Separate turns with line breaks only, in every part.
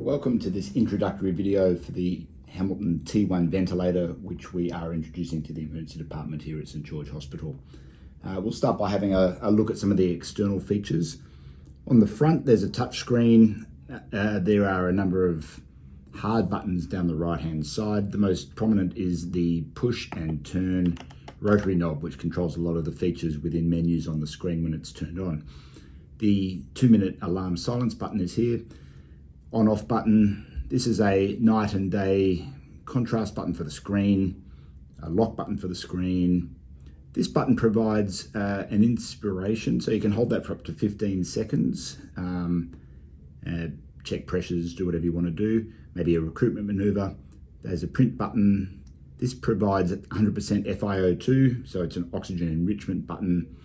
Welcome to this introductory video for the Hamilton T1 ventilator, which we are introducing to the emergency department here at St George Hospital. We'll start by having a look at some of the external features. On the front, there's a touch screen. There are a number of hard buttons down the right-hand side. The most prominent is the push and turn rotary knob, which controls a lot of the features within menus on the screen when it's turned on. The 2-minute alarm silence button is here. On-off button. This is a night and day contrast button for the screen, a lock button for the screen. This button provides an inspiration, so you can hold that for up to 15 seconds. Check pressures, do whatever you want to do. Maybe a recruitment maneuver. There's a print button. This provides 100% FiO2, so it's an oxygen enrichment button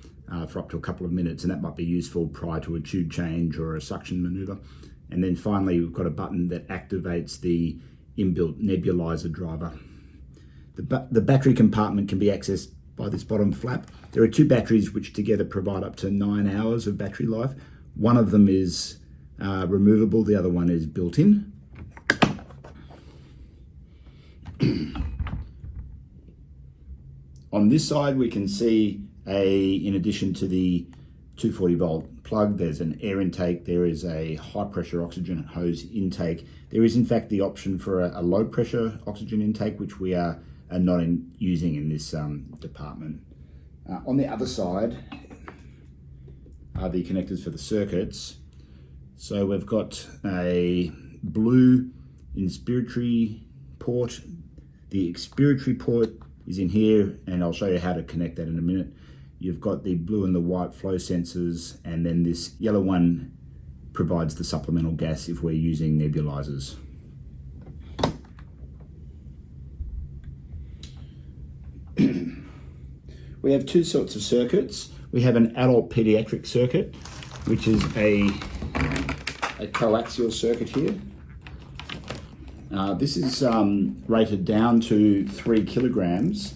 for up to a couple of minutes, and that might be useful prior to a tube change or a suction maneuver. And then finally, we've got a button that activates the inbuilt nebulizer driver. The battery compartment can be accessed by this bottom flap. There are 2 batteries which together provide up to 9 hours of battery life. One of them is removable, the other one is built in. On this side, we can see in addition to the 240 volt plug, there's an air intake, there is a high pressure oxygen hose intake. There is in fact the option for a low pressure oxygen intake, which we are not using in this department. On the other side are the connectors for the circuits. So we've got a blue inspiratory port. The expiratory port is in here, and I'll show you how to connect that in a minute. You've got the blue and the white flow sensors, and then this yellow one provides the supplemental gas if we're using nebulizers. We have 2 sorts of circuits. We have an adult pediatric circuit, which is a coaxial circuit here. This is rated down to 3 kilograms.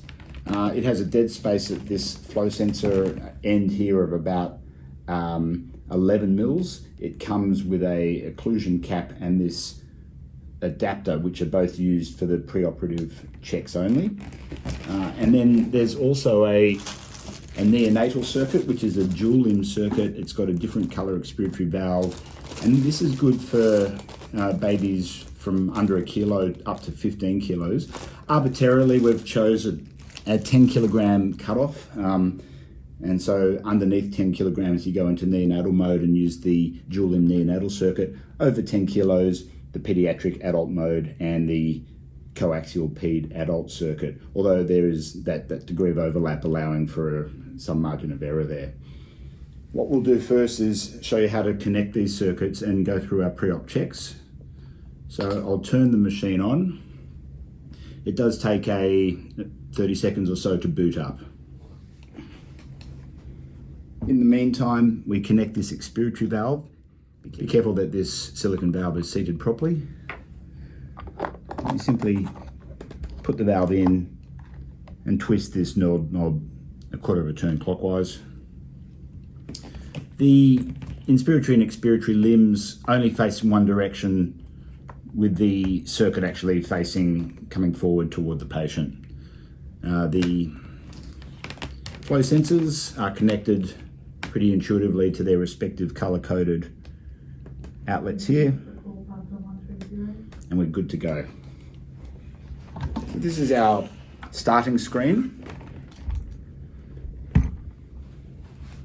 It has a dead space at this flow sensor end here of about 11 mils. It comes with a occlusion cap and this adapter, which are both used for the preoperative checks only. And then there's also a neonatal circuit, which is a dual limb circuit. It's got a different color expiratory valve, and this is good for babies from under 1 kilo up to 15 kilos. Arbitrarily, we've chosen a 10 kilogram cutoff. And so underneath 10 kilograms, you go into neonatal mode and use the dual limb neonatal circuit. Over 10 kilos, the pediatric adult mode and the coaxial ped adult circuit, although there is that degree of overlap allowing for some margin of error there. What we'll do first is show you how to connect these circuits and go through our pre-op checks. So I'll turn the machine on. It does take 30 seconds or so to boot up. In the meantime, we connect this expiratory valve. Be careful that this silicone valve is seated properly. You simply put the valve in and twist this knob a quarter of a turn clockwise. The inspiratory and expiratory limbs only face in one direction, with the circuit actually coming forward toward the patient. The flow sensors are connected pretty intuitively to their respective color-coded outlets here, and we're good to go. So this is our starting screen.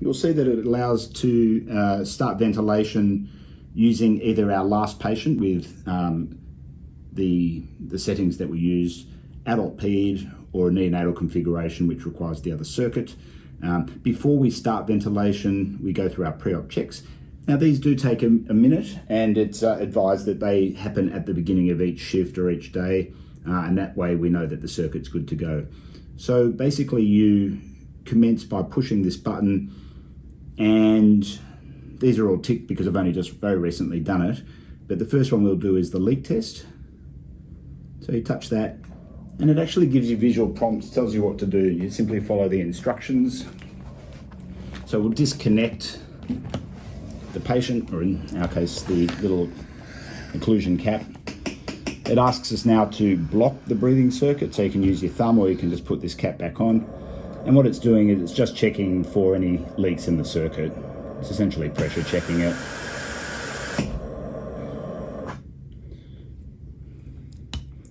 You'll see that it allows to start ventilation using either our last patient with the settings that we used, adult ped, or a neonatal configuration, which requires the other circuit. Before we start ventilation, we go through our pre-op checks. Now these do take a minute, and it's advised that they happen at the beginning of each shift or each day, and that way we know that the circuit's good to go. So basically you commence by pushing this button, and these are all ticked because I've only just very recently done it, but the first one we'll do is the leak test. So you touch that, and it actually gives you visual prompts, tells you what to do. You simply follow the instructions. So we'll disconnect the patient, or in our case, the little occlusion cap. It asks us now to block the breathing circuit, so you can use your thumb or you can just put this cap back on. And what it's doing is it's just checking for any leaks in the circuit. It's essentially pressure checking it.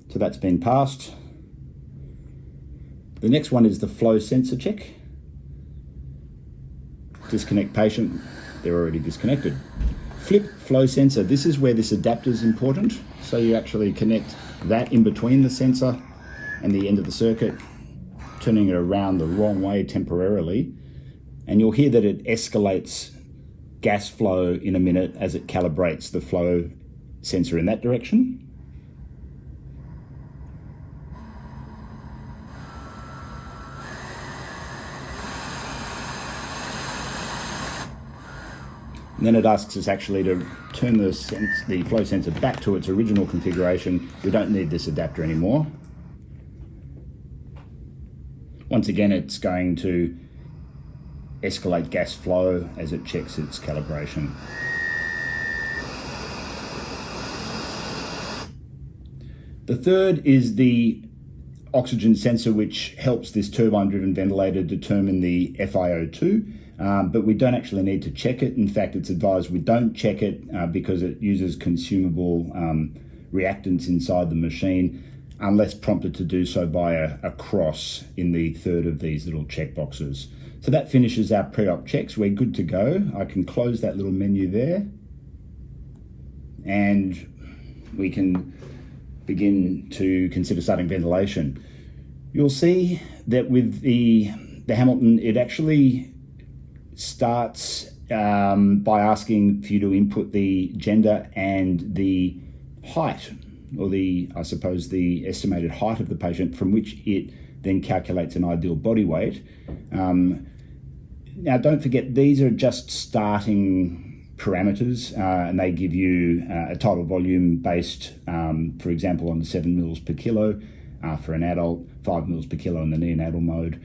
So that's been passed. The next one is the flow sensor check. Disconnect patient, they're already disconnected. Flip flow sensor, this is where this adapter is important. So you actually connect that in between the sensor and the end of the circuit, turning it around the wrong way temporarily. And you'll hear that it escalates gas flow in a minute as it calibrates the flow sensor in that direction. And then it asks us actually to turn the flow sensor back to its original configuration. We don't need this adapter anymore. Once again, it's going to escalate gas flow as it checks its calibration. The third is the oxygen sensor, which helps this turbine-driven ventilator determine the FiO2. But we don't actually need to check it. In fact, it's advised we don't check it because it uses consumable reactants inside the machine, unless prompted to do so by a cross in the third of these little check boxes. So that finishes our pre-op checks. We're good to go. I can close that little menu there, and we can begin to consider starting ventilation. You'll see that with the Hamilton, it actually starts by asking for you to input the gender and the height, or I suppose the estimated height of the patient, from which it then calculates an ideal body weight. Now, don't forget, these are just starting parameters, and they give you a tidal volume based, for example, on the 7 mils per kilo for an adult, 5 mils per kilo in the neonatal mode.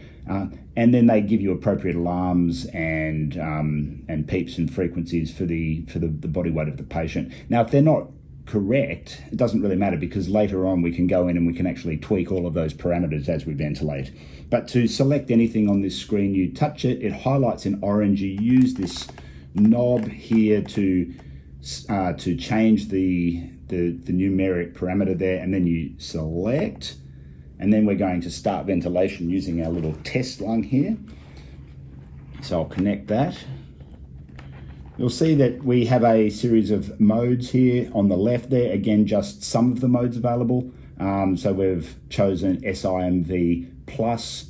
And then they give you appropriate alarms and peeps and frequencies for the body weight of the patient. Now, if they're not correct, it doesn't really matter, because later on we can go in and we can actually tweak all of those parameters as we ventilate. But to select anything on this screen, you touch it, it highlights in orange. You use this knob here to change the numeric parameter there, and then you select. And then we're going to start ventilation using our little test lung here. So I'll connect that. You'll see that we have a series of modes here on the left there. Again, just some of the modes available. So we've chosen SIMV plus,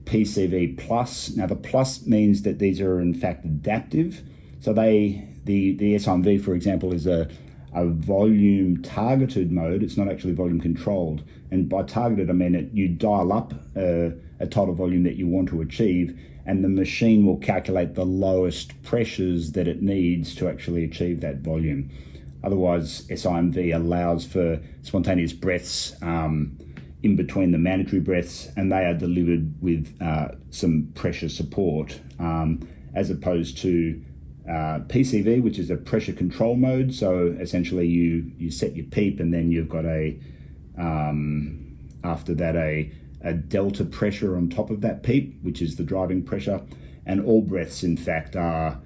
PCV plus. Now the plus means that these are in fact adaptive. So the SIMV, for example, is a volume targeted mode. It's not actually volume controlled. And by targeted, I mean you dial up a tidal volume that you want to achieve, and the machine will calculate the lowest pressures that it needs to actually achieve that volume. Otherwise, SIMV allows for spontaneous breaths in between the mandatory breaths, and they are delivered with some pressure support, as opposed to PCV, which is a pressure control mode. So essentially you set your PEEP, and then you've got after that a delta pressure on top of that PEEP, which is the driving pressure. And all breaths in fact are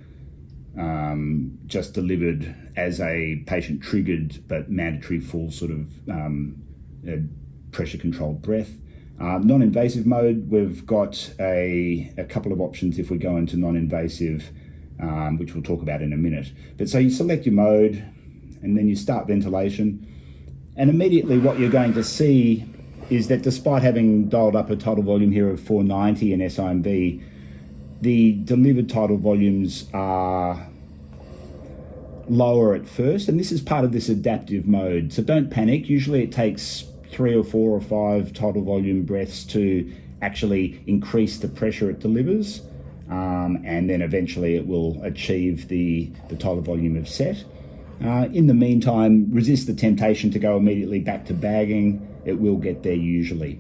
just delivered as a patient triggered but mandatory full sort of pressure controlled breath. Non-invasive mode, we've got a couple of options if we go into non-invasive, which we'll talk about in a minute. But so you select your mode, and then you start ventilation, and immediately what you're going to see is that despite having dialed up a tidal volume here of 490 in SIMV, the delivered tidal volumes are lower at first, and this is part of this adaptive mode. So don't panic. Usually it takes 3 or 4 or 5 tidal volume breaths to actually increase the pressure it delivers. And then eventually it will achieve the tidal volume of set. In the meantime, resist the temptation to go immediately back to bagging. It will get there usually.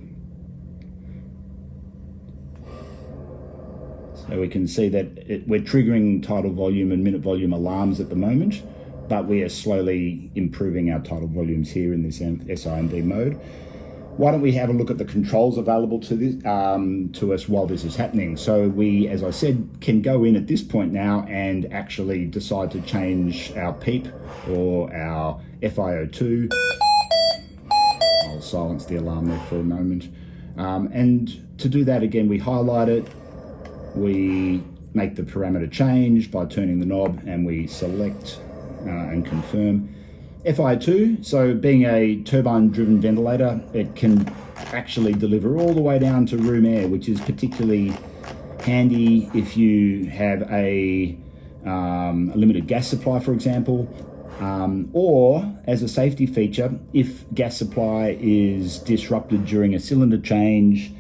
So we can see that we're triggering tidal volume and minute volume alarms at the moment, but we are slowly improving our tidal volumes here in this SIMV mode. Why don't we have a look at the controls available to this to us while this is happening? So we, as I said, can go in at this point now and actually decide to change our PEEP or our FiO2. I'll silence the alarm there for a moment. And to do that, again, we highlight it, we make the parameter change by turning the knob, and we select and confirm. FiO2, so being a turbine-driven ventilator, it can actually deliver all the way down to room air, which is particularly handy if you have a limited gas supply, for example, or as a safety feature, if gas supply is disrupted during a cylinder change,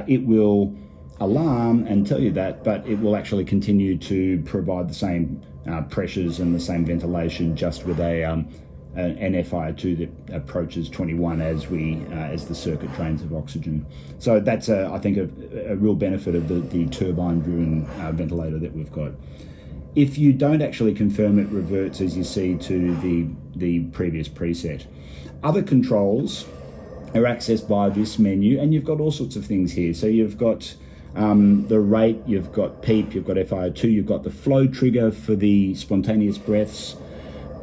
it will alarm and tell you that, but it will actually continue to provide the same pressures and the same ventilation, just with an FiO2 that approaches 21 as the circuit drains of oxygen. So that's I think a real benefit of the turbine-driven ventilator that we've got. If you don't actually confirm, it reverts, as you see, to the previous preset. Other controls are accessed by this menu, and you've got all sorts of things here. So you've got the rate, you've got PEEP, you've got FiO2, you've got the flow trigger for the spontaneous breaths.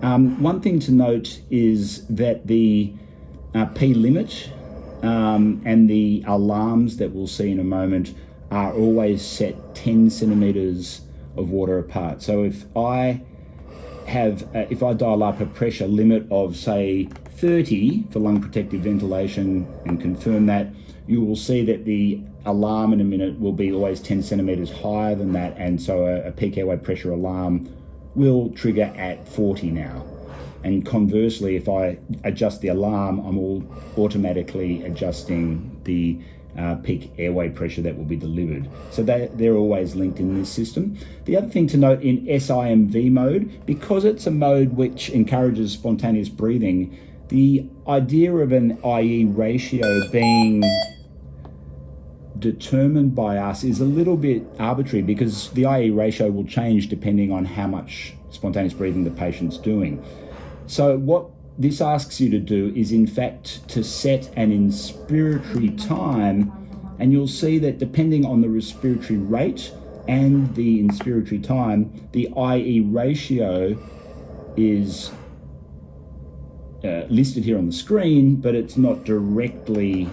One thing to note is that the P limit and the alarms that we'll see in a moment are always set 10 centimeters of water apart. So if I dial up a pressure limit of, say, 30 for lung protective ventilation and confirm that, you will see that the alarm in a minute will be always 10 centimeters higher than that, and so a peak airway pressure alarm will trigger at 40 now. And conversely, if I adjust the alarm, I'm automatically adjusting the peak airway pressure that will be delivered. So they're always linked in this system. The other thing to note in SIMV mode, because it's a mode which encourages spontaneous breathing, the idea of an IE ratio being determined by us is a little bit arbitrary, because the IE ratio will change depending on how much spontaneous breathing the patient's doing. So what this asks you to do is, in fact, to set an inspiratory time, and you'll see that depending on the respiratory rate and the inspiratory time, the IE ratio is listed here on the screen, but it's not directly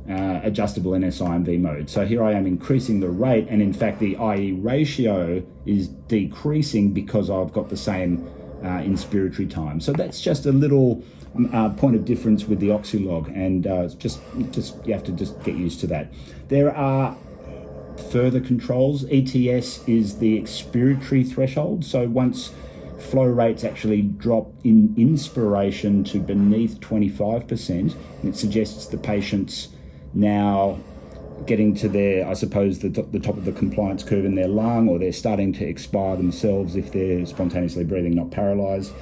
adjustable in SIMV mode. So here I am increasing the rate, and in fact the IE ratio is decreasing because I've got the same inspiratory time. So that's just a little point of difference with the Oxylog, and just you have to just get used to that. There are further controls. ETS is the expiratory threshold. So once flow rates actually drop in inspiration to beneath 25%, it suggests the patient's now getting to their, I suppose, the top of the compliance curve in their lung, or they're starting to expire themselves if they're spontaneously breathing, not paralyzed.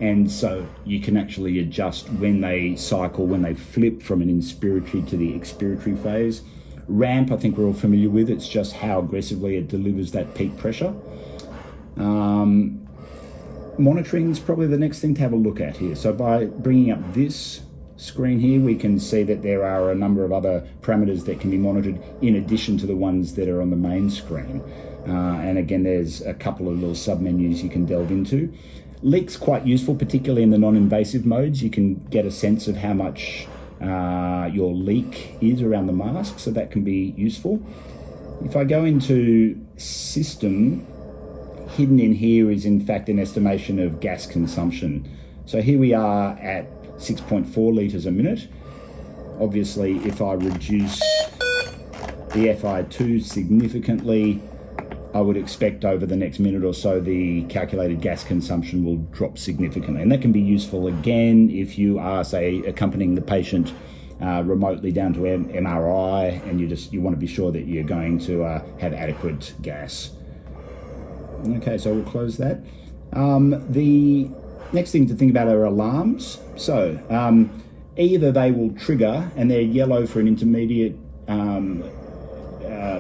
And so you can actually adjust when they cycle, when they flip from an inspiratory to the expiratory phase. Ramp, I think we're all familiar with. It's just how aggressively it delivers that peak pressure. Monitoring is probably the next thing to have a look at here. So by bringing up this screen here, we can see that there are a number of other parameters that can be monitored in addition to the ones that are on the main screen. And again, there's a couple of little sub-menus you can delve into. Leak's quite useful, particularly in the non-invasive modes. You can get a sense of how much your leak is around the mask, so that can be useful. If I go into system, hidden in here is in fact an estimation of gas consumption. So here we are at 6.4 litres a minute. Obviously, if I reduce the FiO2 significantly, I would expect over the next minute or so the calculated gas consumption will drop significantly. And that can be useful again if you are, say, accompanying the patient remotely down to MRI, and you want to be sure that you're going to have adequate gas. Okay, so we'll close that. The next thing to think about are alarms. So either they will trigger and they're yellow for an intermediate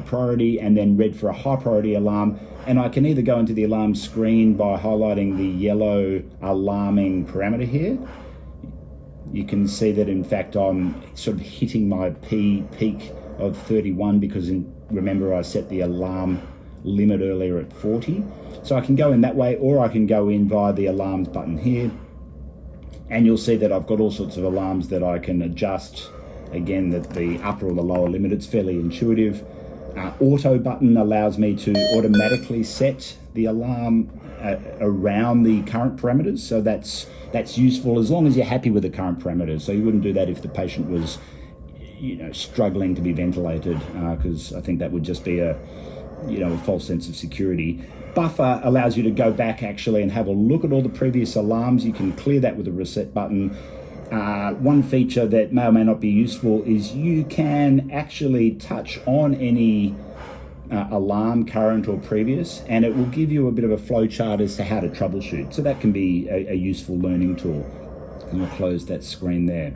priority and then red for a high priority alarm. And I can either go into the alarm screen by highlighting the yellow alarming parameter here. You can see that in fact I'm sort of hitting my peak of 31 because remember I set the alarm limit earlier at 40. So I can go in that way, or I can go in via the alarms button here. And you'll see that I've got all sorts of alarms that I can adjust. Again, the upper or the lower limit, it's fairly intuitive. Auto button allows me to automatically set the alarm around the current parameters. So that's useful as long as you're happy with the current parameters. So you wouldn't do that if the patient was, struggling to be ventilated, because I think that would just be a false sense of security. Buffer allows you to go back actually and have a look at all the previous alarms. You can clear that with a reset button. One feature that may or may not be useful is you can actually touch on any alarm, current or previous, and it will give you a bit of a flow chart as to how to troubleshoot. So that can be a useful learning tool. And I'll close that screen there.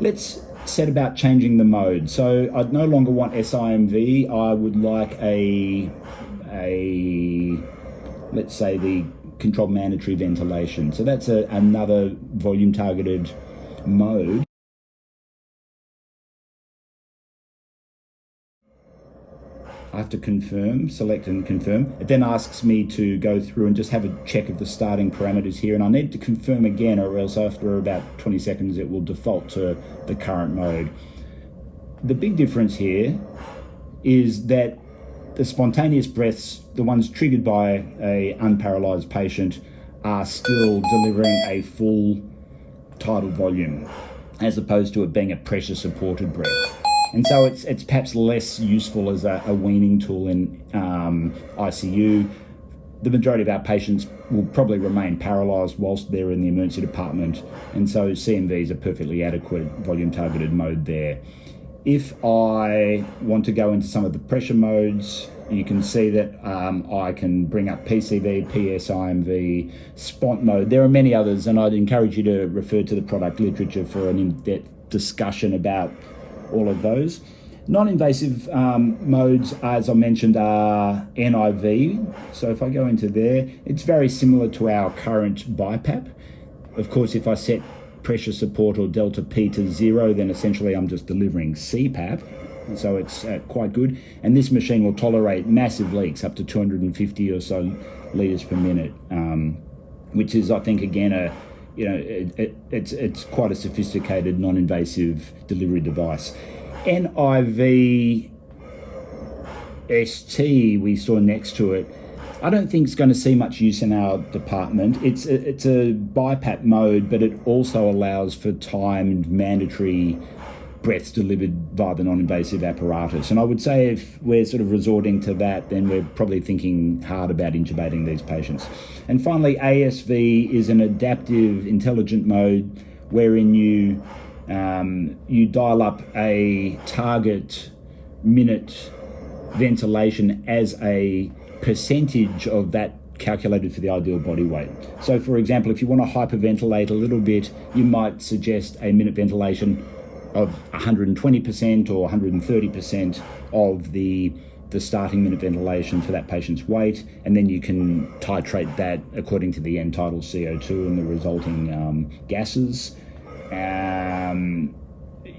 Let's set about changing the mode. So I'd no longer want SIMV. I would like let's say the controlled mandatory ventilation. So that's another volume targeted mode. I have to select and confirm. It then asks me to go through and just have a check of the starting parameters here, and I need to confirm again, or else after about 20 seconds it will default to the current mode. The big difference here is that the spontaneous breaths, the ones triggered by an unparalysed patient, are still delivering a full tidal volume, as opposed to it being a pressure-supported breath. And so it's perhaps less useful as a weaning tool in ICU. The majority of our patients will probably remain paralysed whilst they're in the emergency department, and so CMV is a perfectly adequate volume-targeted mode there. If I want to go into some of the pressure modes, you can see that I can bring up PCV, PSIMV, SPONT mode. There are many others, and I'd encourage you to refer to the product literature for an in-depth discussion about all of those. Non-invasive modes, as I mentioned, are NIV. So if I go into there, it's very similar to our current BiPAP. Of course, if I set pressure support or delta P to 0, then essentially I'm just delivering CPAP. So it's quite good. And this machine will tolerate massive leaks up to 250 or so litres per minute, which is, I think, again, it's quite a sophisticated non-invasive delivery device. NIV ST we saw next to it, I don't think it's going to see much use in our department. It's a BiPAP mode, but it also allows for timed mandatory breaths delivered via the non-invasive apparatus. And I would say if we're sort of resorting to that, then we're probably thinking hard about intubating these patients. And finally, ASV is an adaptive intelligent mode wherein you dial up a target minute ventilation as a percentage of that calculated for the ideal body weight. So for example, if you want to hyperventilate a little bit, you might suggest a minute ventilation of 120% or 130% of the starting minute ventilation for that patient's weight, and then you can titrate that according to the end tidal CO2 and the resulting gases.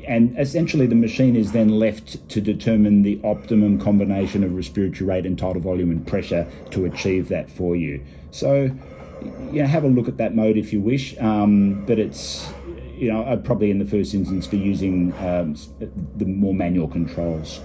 And essentially the machine is then left to determine the optimum combination of respiratory rate and tidal volume and pressure to achieve that for you. So, have a look at that mode if you wish, but it's, I'd probably in the first instance be using the more manual controls.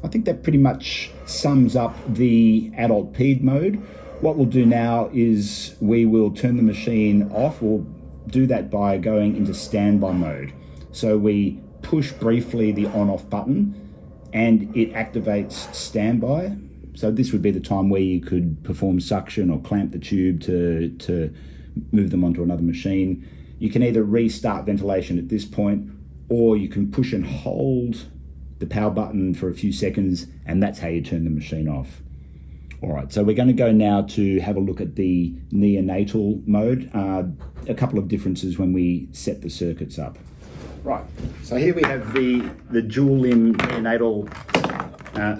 I think that pretty much sums up the adult ped mode. What we'll do now is we will turn the machine off. We'll do that by going into standby mode. So we push briefly the on-off button and it activates standby. So this would be the time where you could perform suction or clamp the tube to move them onto another machine. You can either restart ventilation at this point, or you can push and hold the power button for a few seconds, and that's how you turn the machine off. All right, so we're going to go now to have a look at the neonatal mode. A couple of differences when we set the circuits up. Right, so here we have the dual limb neonatal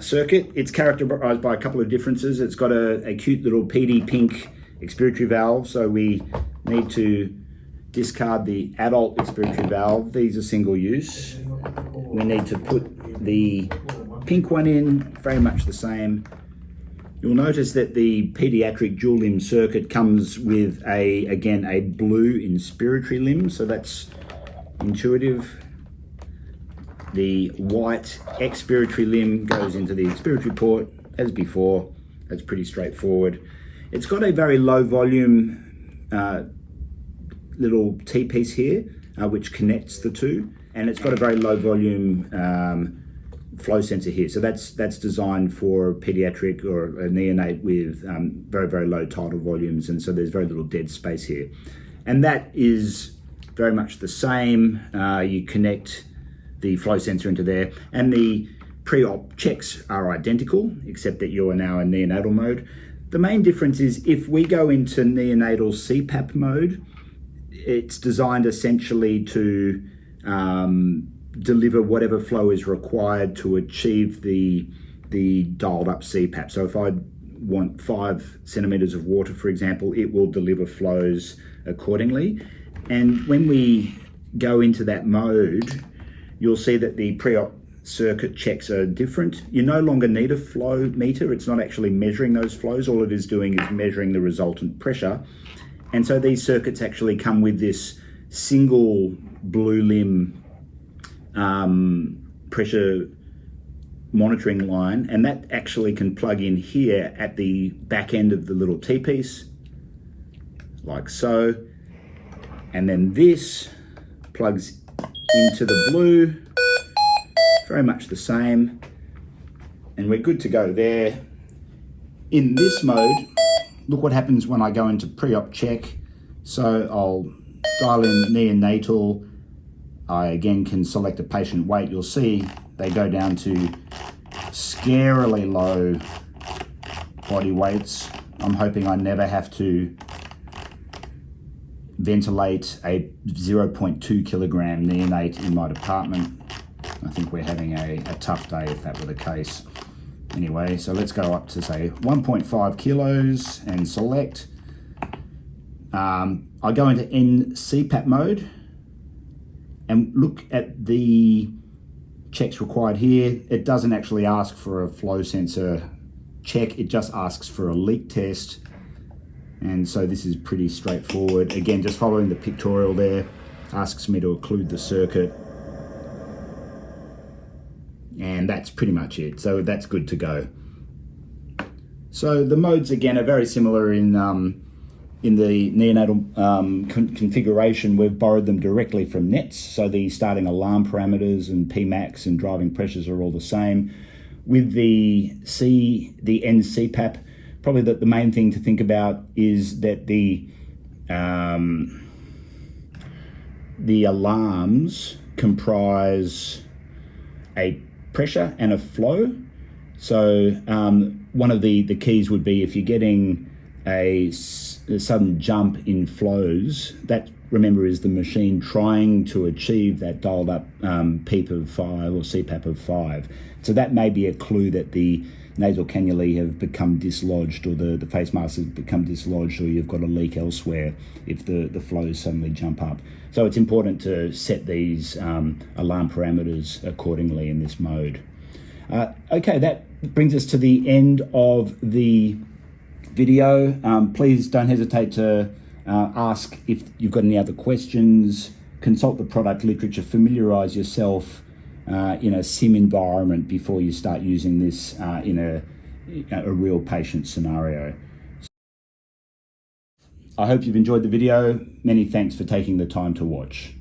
circuit. It's characterized by a couple of differences. It's got a cute little PD pink expiratory valve, so we need to discard the adult expiratory valve. These are single use. We need to put the pink one in, very much the same. You'll notice that the pediatric dual limb circuit comes with again a blue inspiratory limb, so that's intuitive. The white expiratory limb goes into the expiratory port as before. That's pretty straightforward. It's got a very low volume little T-piece here which connects the two, and it's got a very low volume flow sensor here. So that's designed for pediatric or a neonate with very, very low tidal volumes, and so there's very little dead space here. And that is very much the same. You connect the flow sensor into there, and the pre-op checks are identical, except that you're now in neonatal mode. The main difference is if we go into neonatal CPAP mode, it's designed essentially to deliver whatever flow is required to achieve the dialed up CPAP. So if I want 5 centimeters of water, for example, it will deliver flows accordingly. And when we go into that mode, you'll see that the pre-op circuit checks are different. You no longer need a flow meter. It's not actually measuring those flows. All it is doing is measuring the resultant pressure. And so these circuits actually come with this single blue limb pressure monitoring line, and that actually can plug in here at the back end of the little T-piece, like so. And then this plugs into the blue, very much the same, and we're good to go there. In this mode, look what happens when I go into pre-op check. So I'll dial in neonatal. I again can select a patient weight. You'll see they go down to scarily low body weights. I'm hoping I never have to ventilate a 0.2 kilogram neonate in my department. I think we're having a tough day if that were the case. Anyway, so let's go up to say 1.5 kilos and select. I go into NCPAP mode and look at the checks required here. It doesn't actually ask for a flow sensor check, it just asks for a leak test. And so this is pretty straightforward. Again, just following the pictorial there, asks me to occlude the circuit. And that's pretty much it. So that's good to go. So the modes again are very similar in the neonatal configuration. We've borrowed them directly from NETS. So the starting alarm parameters and Pmax and driving pressures are all the same. With the NCPAP, probably the main thing to think about is that the alarms comprise a pressure and a flow. So one of the keys would be if you're getting a sudden jump in flows, that, remember, is the machine trying to achieve that dialed up PEEP of 5 or CPAP of 5. So that may be a clue that the nasal cannulae have become dislodged, or the face mask has become dislodged, or you've got a leak elsewhere if the flows suddenly jump up. So it's important to set these alarm parameters accordingly in this mode. Okay, that brings us to the end of the video. Please don't hesitate to ask if you've got any other questions. Consult the product literature, familiarize yourself in a sim environment before you start using this in a real patient scenario. I hope you've enjoyed the video. Many thanks for taking the time to watch.